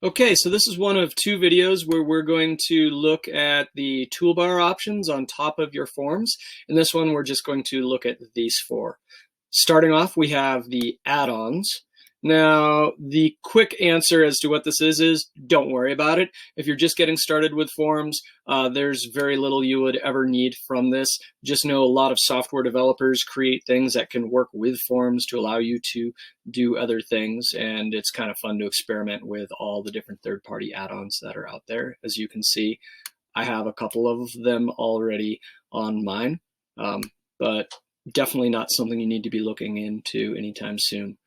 Okay, so this is one of two videos where we're going to look at the toolbar options on top of your forms. In this one, we're just going to look at these four. Starting off, we have the add-ons. Now, the quick answer as to what this is don't worry about it. If you're just getting started with forms, there's very little you would ever need from this. Just know a lot of software developers create things that can work with forms to allow you to do other things, and it's kind of fun to experiment with all the different third-party add-ons that are out there. As you can see, I have a couple of them already on mine, but definitely not something you need to be looking into anytime soon.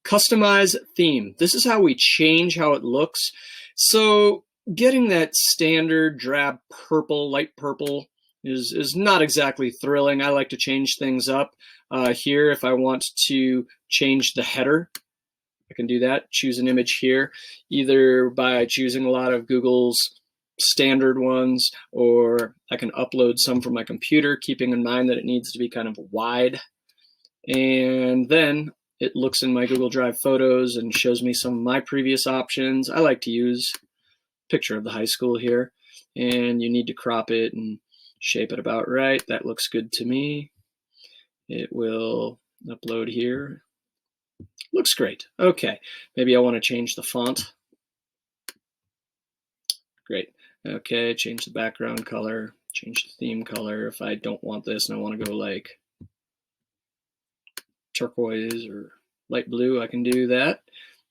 Customize theme. This is how we change how it looks. So getting that standard drab purple, light purple is not exactly thrilling. I like to change things up. Here, if I want to change the header, I can do that. Choose an image here, either by choosing a lot of Google's standard ones, or I can upload some from my computer, keeping in mind that it needs to be kind of wide. And then it looks in my Google Drive photos and shows me some of my previous options. I like to use a picture of the high school here, and you need to crop it and shape it about right. That looks good to me. It will upload here. Looks great. Okay, maybe I want to change the font. Great. Okay, change the background color, change the theme color. If I don't want this and I want to go like turquoise or light blue, I can do that.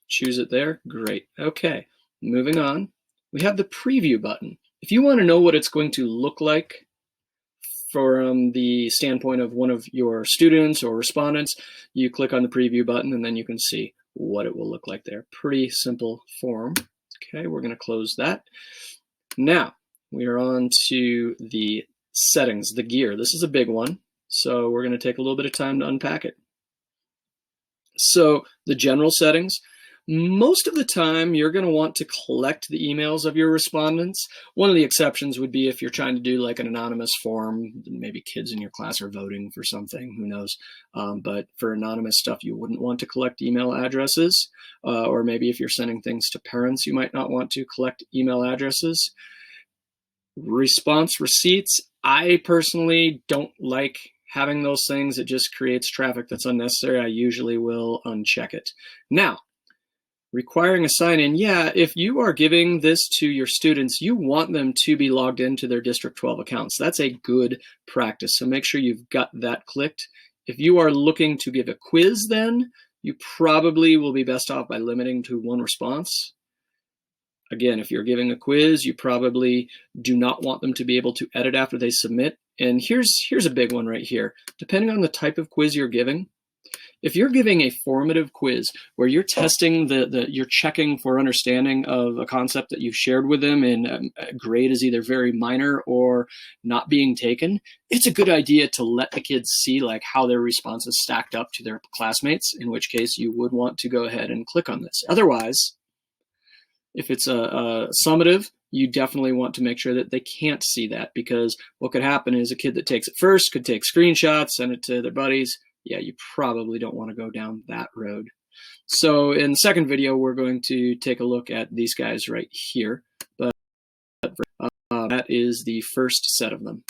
Choose it there. Great. Okay, moving on. We have the preview button. If you want to know what it's going to look like from the standpoint of one of your students or respondents, you click on the preview button and then you can see what it will look like there. Pretty simple form. Okay, we're going to close that. Now, we are on to the settings, the gear. This is a big one, so we're going to take a little bit of time to unpack it. So the general settings, most of the time you're going to want to collect the emails of your respondents. One of the exceptions would be if you're trying to do like an anonymous form, maybe kids in your class are voting for something, who knows. But for anonymous stuff, you wouldn't want to collect email addresses, or maybe if you're sending things to parents, you might not want to collect email addresses. Response receipts, I personally don't like having those things. It just creates traffic that's unnecessary. I usually will uncheck it. Now, requiring a sign-in, yeah, if you are giving this to your students, you want them to be logged into their District 12 accounts. That's a good practice, so make sure you've got that clicked. If you are looking to give a quiz, then you probably will be best off by limiting to one response. Again, if you're giving a quiz, you probably do not want them to be able to edit after they submit. And here's a big one right here. Depending on the type of quiz you're giving, if you're giving a formative quiz where you're testing you're checking for understanding of a concept that you've shared with them and a grade is either very minor or not being taken, it's a good idea to let the kids see like how their responses stacked up to their classmates, in which case you would want to go ahead and click on this. Otherwise, if it's a summative, you definitely want to make sure that they can't see that, because what could happen is a kid that takes it first could take screenshots, send it to their buddies. Yeah, you probably don't want to go down that road. So in the second video, we're going to take a look at these guys right here, but that is the first set of them.